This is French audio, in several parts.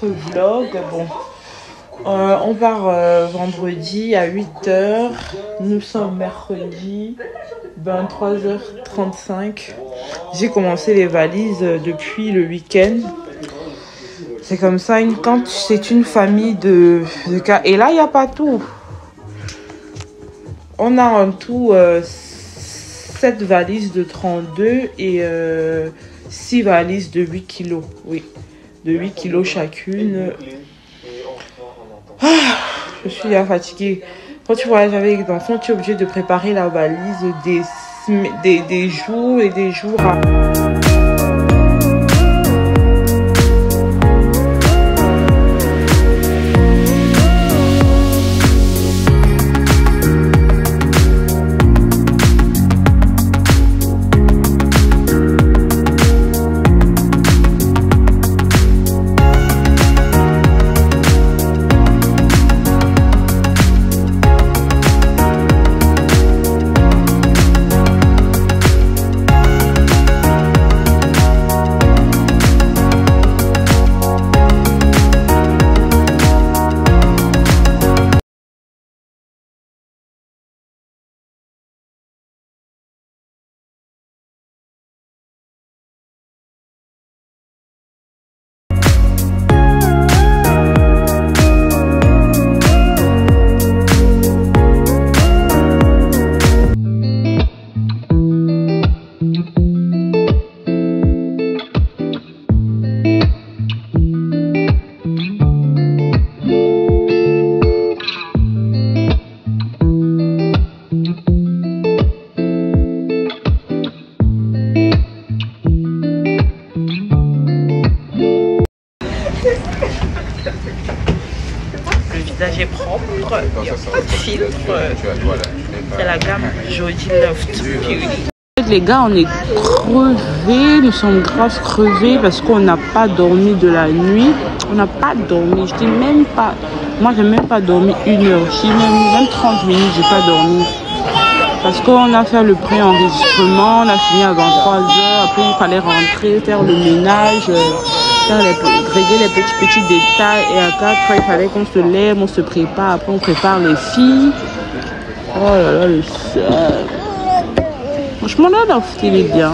autre vlog. Bon, on part vendredi à 8 h. Nous sommes mercredi 23h35. J'ai commencé les valises depuis le week-end. C'est comme ça, quand c'est une famille de cas. Et là, il n'y a pas tout. On a en tout 7 valises de 32 et 6 valises de 8 kilos. Oui, de 8 kilos chacune. Ah, je suis là fatiguée. Quand tu voyages avec les enfants, tu es obligé de préparer la valise des jours et des jours à... Le visage est propre, il n'y a pas de filtre. C'est la gamme Jody Loft Beauty. Les gars, on est crevés, nous sommes grave crevés parce qu'on n'a pas dormi de la nuit. On n'a pas dormi, je dis même pas. Moi, j'ai même pas dormi 1 heure. Je dis même 30 minutes, j'ai pas dormi. Parce qu'on a fait le pré-enregistrement, on a fini à 23 h. Après, il fallait rentrer, faire le ménage. Régler les petits détails et à 4 h il fallait qu'on se lève, on se prépare, après on prépare les filles. Oh là là, le seul. Franchement là, il est bien.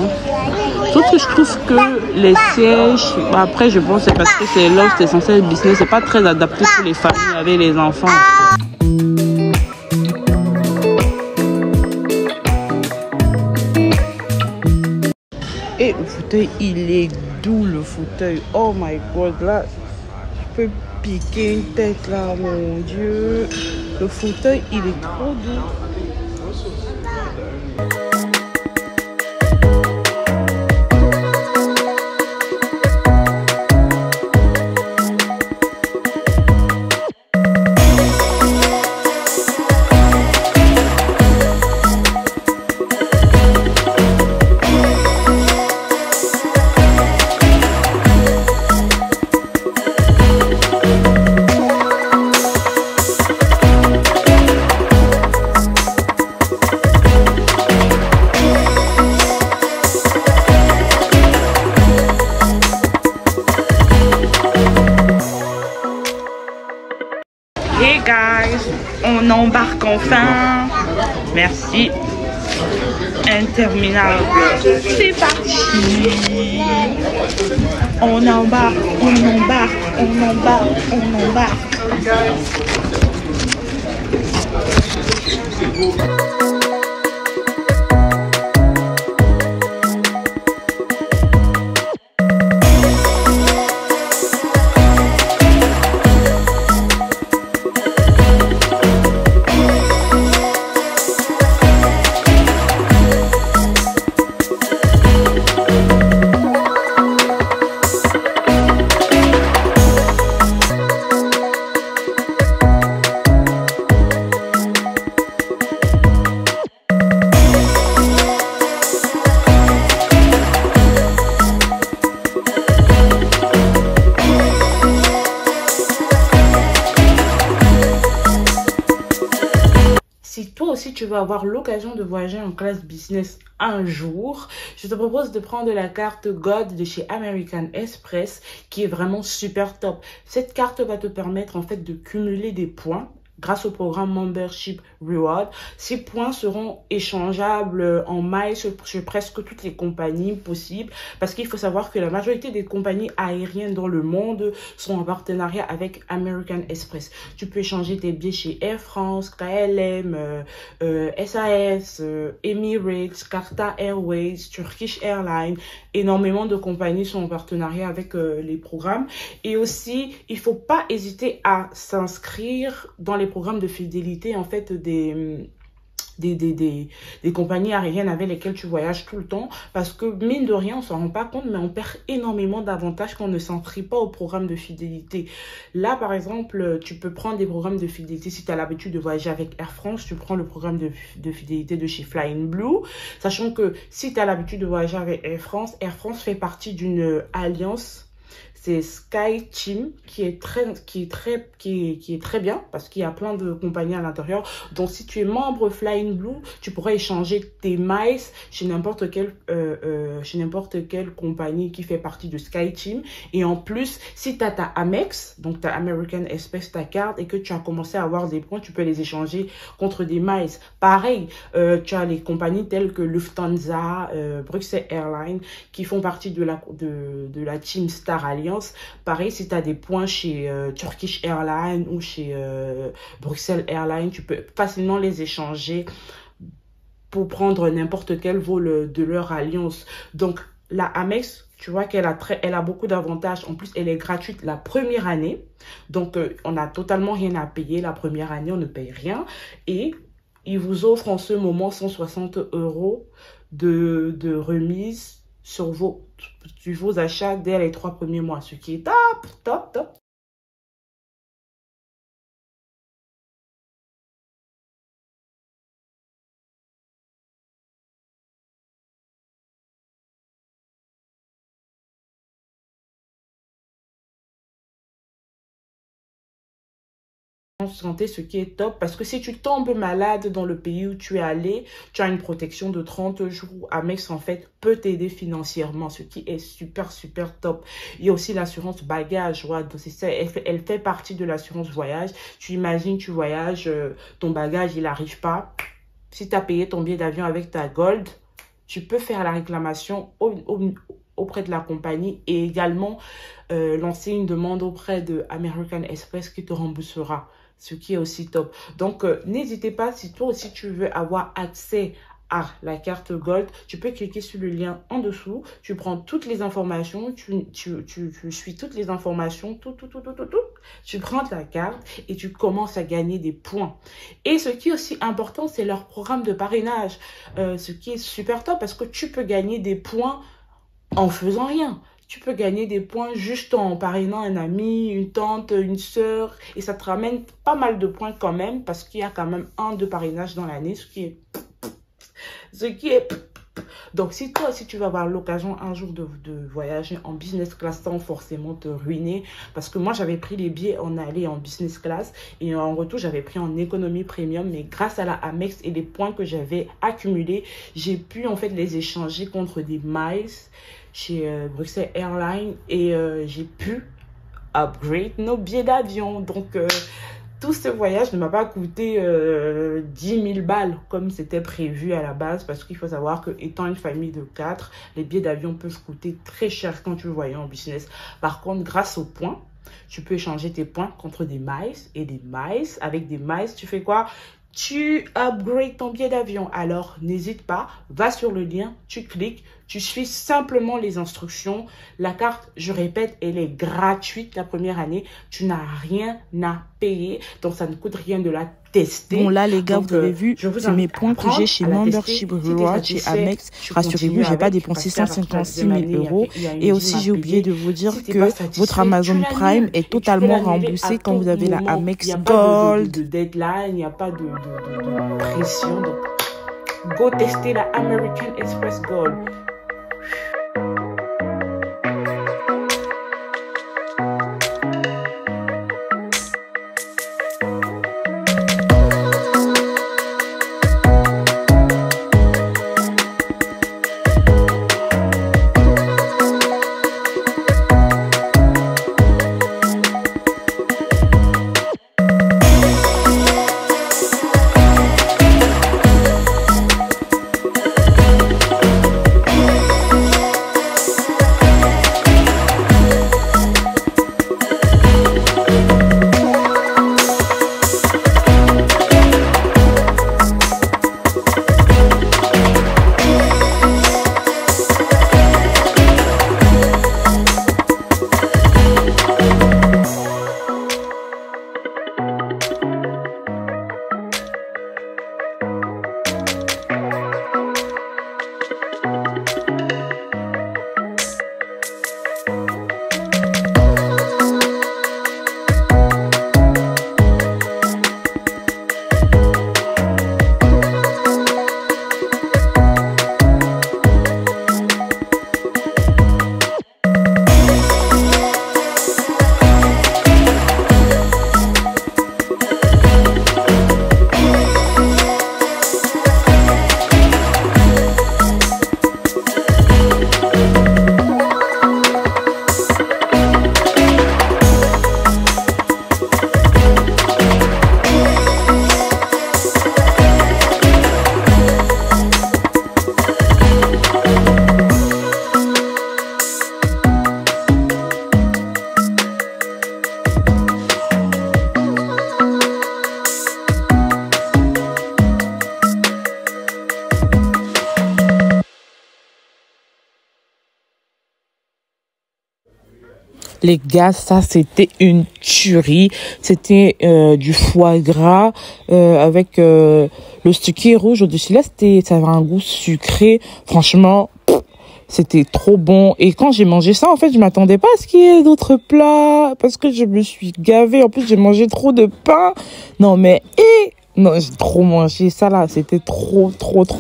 Sauf que je trouve que les sièges, après je pense que c'est parce que c'est Lost, c'est censé être business, c'est pas très adapté pour les familles avec les enfants. Et le fauteuil, il est doux, le fauteuil. Oh my god, là, je peux piquer une tête là, mon Dieu. Le fauteuil, il est trop doux. Hey guys, on embarque enfin. Merci. Interminable. C'est parti. On embarque, on embarque, on embarque, on embarque. toi aussi tu vas avoir l'occasion de voyager en classe business un jour, je te propose de prendre la carte Gold de chez American Express qui est vraiment super top. Cette carte va te permettre en fait de cumuler des points grâce au programme Membership Reward. Ces points seront échangeables en miles sur presque toutes les compagnies possibles parce qu'il faut savoir que la majorité des compagnies aériennes dans le monde sont en partenariat avec American Express. Tu peux échanger tes billets chez Air France, KLM, SAS, Emirates, Qatar Airways, Turkish Airlines. Énormément de compagnies sont en partenariat avec les programmes. Et aussi, il faut pas hésiter à s'inscrire dans les programmes de fidélité en fait des compagnies aériennes avec lesquelles tu voyages tout le temps parce que mine de rien on s'en rend pas compte mais on perd énormément d'avantages quand on ne s'inscrit pas au programme de fidélité. Là par exemple tu peux prendre des programmes de fidélité si tu as l'habitude de voyager avec Air France, tu prends le programme de fidélité de chez Flying Blue, sachant que si tu as l'habitude de voyager avec Air France fait partie d'une alliance. C'est SkyTeam qui est très bien parce qu'il y a plein de compagnies à l'intérieur. Donc, si tu es membre Flying Blue, tu pourrais échanger tes miles chez n'importe quelle compagnie qui fait partie de SkyTeam. Et en plus, si tu as ta Amex, donc ta American Express, ta carte, et que tu as commencé à avoir des points, tu peux les échanger contre des miles. Pareil, tu as les compagnies telles que Lufthansa, Bruxelles Airlines qui font partie de la Team Star Alliance. Pareil, si tu as des points chez Turkish Airlines ou chez Bruxelles Airlines, tu peux facilement les échanger pour prendre n'importe quel vol de leur alliance. Donc, la Amex, tu vois qu'elle a beaucoup d'avantages. En plus, elle est gratuite la première année. Donc, on n'a totalement rien à payer. La première année, on ne paye rien. Et ils vous offrent en ce moment 160 € de remise sur vos achats dès les 3 premiers mois, ce qui est top. Santé, ce qui est top parce que si tu tombes malade dans le pays où tu es allé, tu as une protection de 30 jours. Amex en fait peut t'aider financièrement, ce qui est super top. Il y a aussi l'assurance bagage, ouais, donc c'est ça, elle fait partie de l'assurance voyage. Tu imagines, tu voyages, ton bagage il n'arrive pas. Si tu as payé ton billet d'avion avec ta Gold, tu peux faire la réclamation auprès de la compagnie et également lancer une demande auprès de American Express qui te remboursera, ce qui est aussi top. Donc, n'hésitez pas, si toi aussi tu veux avoir accès à la carte Gold, tu peux cliquer sur le lien en dessous, tu prends toutes les informations, tu suis toutes les informations, tu prends ta carte et tu commences à gagner des points. Et ce qui est aussi important, c'est leur programme de parrainage, ce qui est super top parce que tu peux gagner des points en faisant rien. Tu peux gagner des points juste en parrainant un ami, une tante, une sœur. Et ça te ramène pas mal de points quand même. Parce qu'il y a quand même 1 de parrainage dans l'année. Ce qui est... Donc, si toi aussi tu vas avoir l'occasion un jour de voyager en business class sans forcément te ruiner. Parce que moi, j'avais pris les billets en aller en business class. Et en retour, j'avais pris en économie premium. Mais grâce à la Amex et les points que j'avais accumulés, j'ai pu en fait les échanger contre des miles chez Bruxelles Airlines et j'ai pu upgrade nos billets d'avion. Donc, tout ce voyage ne m'a pas coûté 10 000 balles comme c'était prévu à la base parce qu'il faut savoir que étant une famille de 4, les billets d'avion peuvent coûter très cher quand tu voyages en business. Par contre, grâce aux points, tu peux échanger tes points contre des miles et des miles. Avec des miles, tu fais quoi? Tu upgrades ton billet d'avion. Alors, n'hésite pas, va sur le lien, tu cliques, tu suis simplement les instructions. La carte, je répète, elle est gratuite la première année. Tu n'as rien à payer, donc ça ne coûte rien de la tester. Bon là les gars, donc, vous avez vu, c'est mes points que j'ai chez Membership Reward, chez Amex. Rassurez-vous, j'ai pas dépensé 156 000 €. Et aussi, j'ai oublié de vous dire que votre Amazon Prime est totalement remboursé quand vous avez la Amex Gold. Il n'y a pas de deadline, il n'y a pas de pression. Donc, go tester la American Express Gold. Les gars, ça, c'était une tuerie. C'était du foie gras avec le sticky rouge au-dessus. Là, ça avait un goût sucré. Franchement, c'était trop bon. Et quand j'ai mangé ça, en fait, je m'attendais pas à ce qu'il y ait d'autres plats parce que je me suis gavée. En plus, j'ai mangé trop de pain. Non, mais... Non, j'ai trop mangé ça là, c'était trop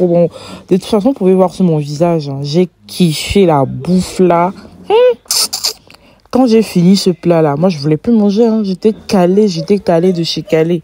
bon. De toute façon, vous pouvez voir sur mon visage, hein, j'ai kiffé la bouffe là. Quand j'ai fini ce plat là, moi je voulais plus manger, hein. J'étais calée de chez calée.